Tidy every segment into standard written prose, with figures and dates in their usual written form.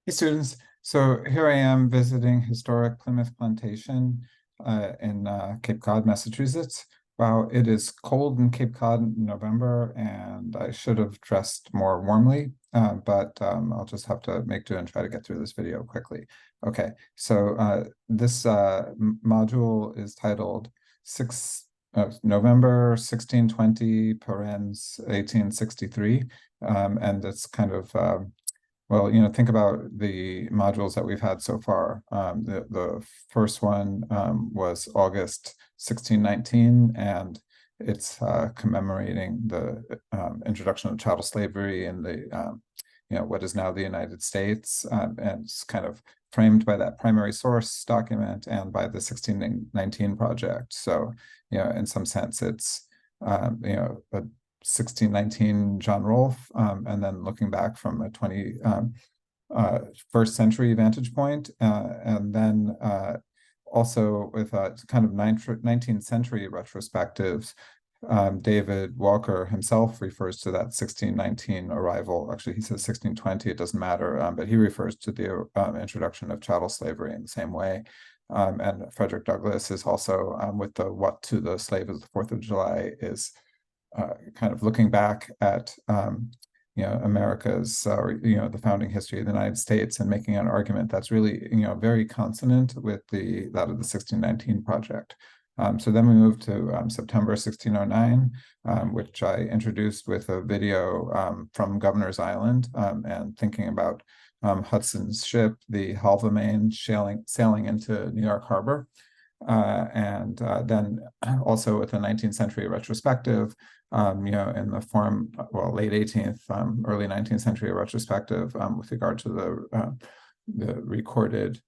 Hey students, so here I am visiting historic Plymouth Plantation in Cape Cod, Massachusetts. Wow, it is cold in Cape Cod in November, and I should have dressed more warmly, but I'll just have to make do and try to get through this video quickly. Okay, so this module is titled November 1620, parens 1863, and it's kind of well, think about the modules that we've had so far. The first one was August 1619, and it's commemorating the introduction of chattel slavery in the what is now the United States, and it's kind of framed by that primary source document and by the 1619 project. So, in some sense, it's a 1619 John Rolfe, and then looking back from a 21st century vantage point, and then also with a kind of 19th century retrospectives. David Walker himself refers to that 1619 arrival. Actually, he says 1620, it doesn't matter, but he refers to the introduction of chattel slavery in the same way. And Frederick Douglass is also with the "What to the Slave of the 4th of July" is kind of looking back at America's the founding history of the United States and making an argument that's really very consonant with that of the 1619 project. So then we move to September 1609, which I introduced with a video from Governor's Island, and thinking about Hudson's ship, the Halvemain, sailing into New York Harbor. And then also with a 19th century retrospective, in the form, late 18th, early 19th century retrospective, with regard to the recorded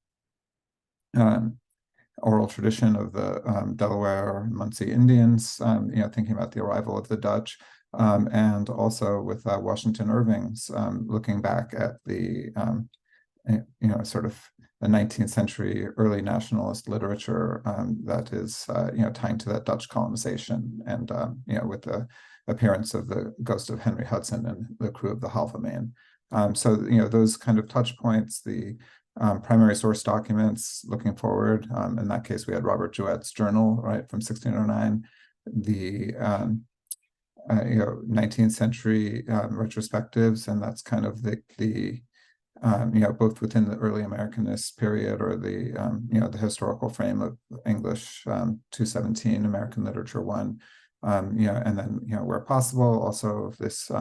oral tradition of the Delaware and Munsee Indians, thinking about the arrival of the Dutch, and also with Washington Irving's looking back at the sort of the 19th century early nationalist literature that is tying to that Dutch colonization, and with the appearance of the ghost of Henry Hudson and the crew of the Halvemain. So those kind of touch points, the primary source documents looking forward. In that case, we had Robert Jouett's journal, right, from 1609, the 19th century retrospectives, and that's kind of the both within the early Americanist period, or the the historical frame of English 217, American Literature 1, and then where possible also this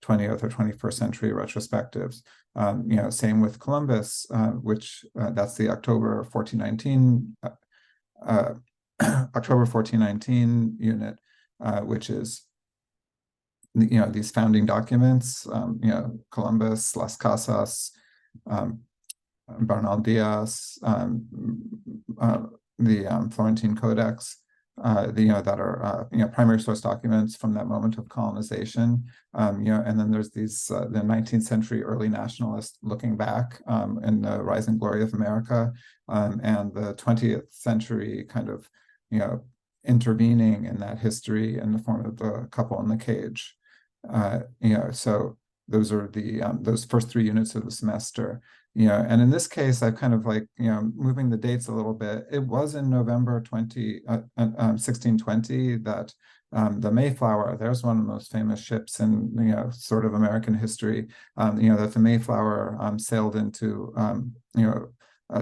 20th or 21st century retrospectives. Same with Columbus, which that's the October 1419 October 1419 unit, which is these founding documents, Columbus, Las Casas, Bernal Diaz, the Florentine Codex, that are primary source documents from that moment of colonization. And then there's these the 19th century early nationalists looking back in the rising glory of America, and the 20th century kind of intervening in that history in the form of the couple in the cage. So those are the those first 3 units of the semester. And in this case, I've kind of moving the dates a little bit. It was in November 1620 that the Mayflower, there's one of the most famous ships in sort of American history, that the Mayflower sailed into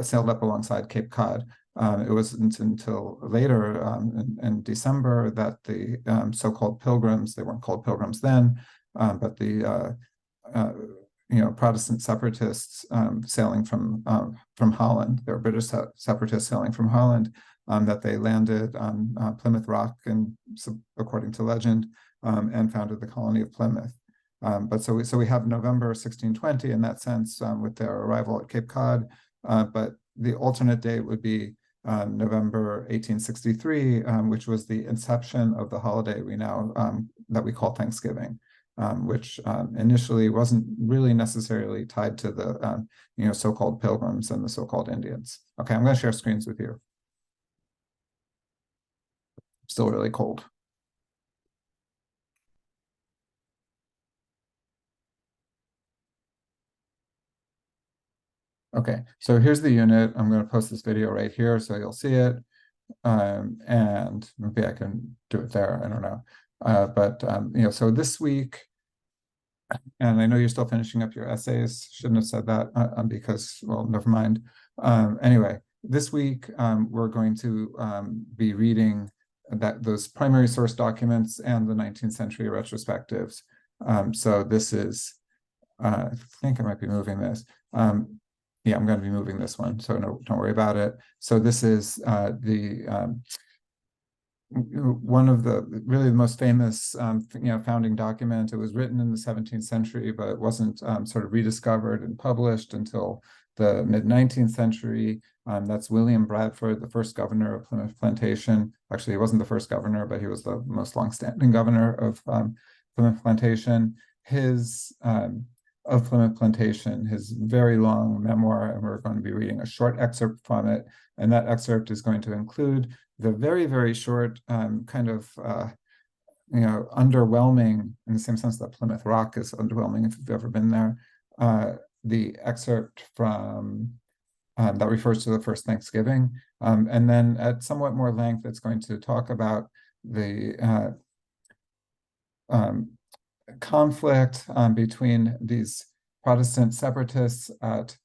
sailed up alongside Cape Cod. It wasn't until later in December that the so-called Pilgrims, they weren't called Pilgrims then, but the Protestant separatists sailing from Holland, they were British separatists sailing from Holland, that they landed on Plymouth Rock, and according to legend, and founded the colony of Plymouth. But so we have November 1620 in that sense, with their arrival at Cape Cod, but the alternate date would be November 1863, which was the inception of the holiday we now that we call Thanksgiving, which initially wasn't really necessarily tied to the so-called Pilgrims and the so-called Indians. Okay, I'm going to share screens with you. Still really cold. Okay, so here's the unit. I'm going to post this video right here so you'll see it. And maybe I can do it there. I don't know. But so this week, and I know you're still finishing up your essays. Shouldn't have said that because, well, never mind. Anyway, this week we're going to be reading those primary source documents and the 19th century retrospectives. So this is, I think I might be moving this. Yeah, I'm going to be moving this one, so no, don't worry about it. So this is one of the really the most famous founding document. It was written in the 17th century, but it wasn't sort of rediscovered and published until the mid-19th century. That's William Bradford, the first governor of Plymouth Plantation. Actually, he wasn't the first governor, but he was the most long-standing governor of Plymouth Plantation. His of Plymouth Plantation, his very long memoir, and we're going to be reading a short excerpt from it. And that excerpt is going to include the very, very short kind of, underwhelming, in the same sense that Plymouth Rock is underwhelming if you've ever been there, the excerpt from that refers to the first Thanksgiving. And then at somewhat more length, it's going to talk about the conflict between these Protestant separatists at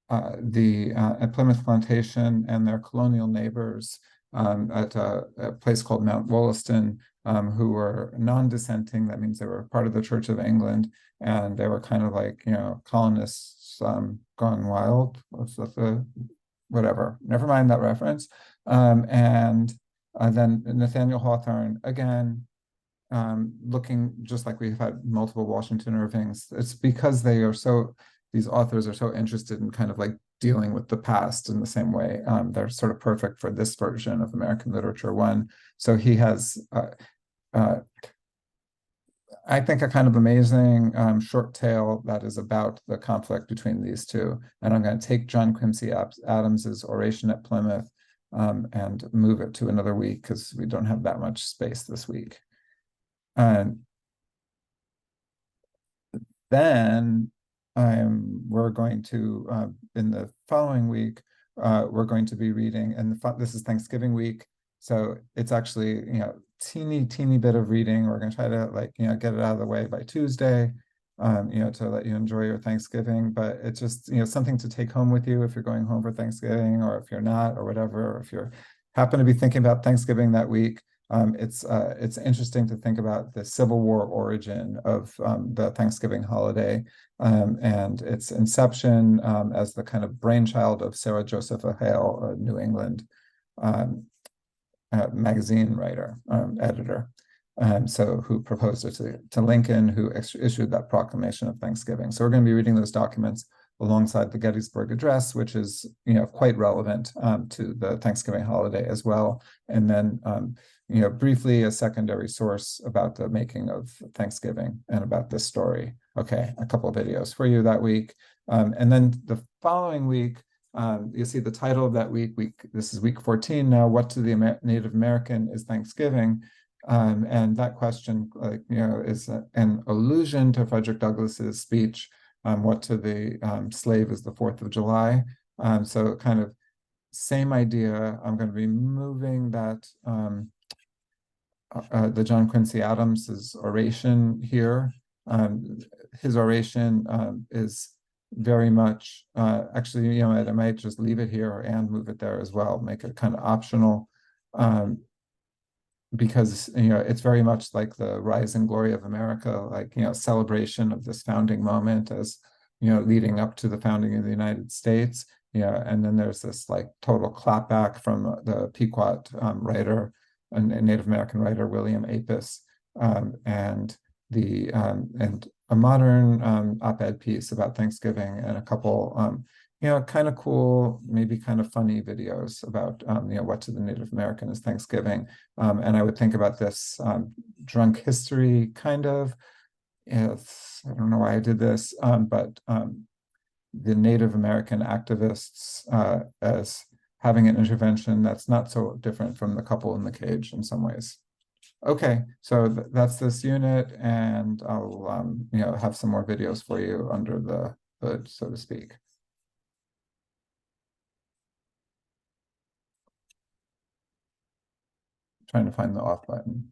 Plymouth Plantation and their colonial neighbors at a place called Mount Wollaston, who were non-dissenting. That means they were part of the Church of England, and they were kind of like, colonists gone wild. What's that? Whatever. Never mind that reference. And then Nathaniel Hawthorne, again, looking just like we've had multiple Washington Irvings. It's because these authors are so interested in kind of like dealing with the past in the same way. They're sort of perfect for this version of American Literature 1. So he has, I think, a kind of amazing short tale that is about the conflict between these two. And I'm going to take John Quincy Adams's Oration at Plymouth and move it to another week because we don't have that much space this week. And then we're going to, in the following week, we're going to be reading, and this is Thanksgiving week, so it's actually, teeny bit of reading. We're going to try to get it out of the way by Tuesday, to let you enjoy your Thanksgiving, but it's just, something to take home with you if you're going home for Thanksgiving, or if you're not, or whatever, or if you're happen to be thinking about Thanksgiving that week. It's interesting to think about the Civil War origin of the Thanksgiving holiday and its inception as the kind of brainchild of Sarah Josepha Hale, a New England magazine writer, editor. So who proposed it to Lincoln, who issued that proclamation of Thanksgiving. So we're going to be reading those documents alongside the Gettysburg Address, which is quite relevant to the Thanksgiving holiday as well. And then briefly a secondary source about the making of Thanksgiving and about this story. Okay, a couple of videos for you that week. And then the following week, you see the title of that week. This is week 14 now. What to the Native American is Thanksgiving? And that question, is an allusion to Frederick Douglass's speech, what to the slave is the 4th of July. So kind of same idea. I'm going to be moving that, the John Quincy Adams's oration here. His oration is very much, actually, I might just leave it here and move it there as well, make it kind of optional. Because it's very much like the rise and glory of America, like celebration of this founding moment as leading up to the founding of the United States. And then there's this like total clapback from the Pequot writer and Native American writer William Apis, and a modern op-ed piece about Thanksgiving, and a couple kind of cool, maybe kind of funny videos about, what to the Native American is Thanksgiving. And I would think about this drunk history kind of. I don't know why I did this, but the Native American activists as having an intervention that's not so different from the couple in the cage in some ways. Okay, so that's this unit, and I'll have some more videos for you under the hood, so to speak. trying to find the off button.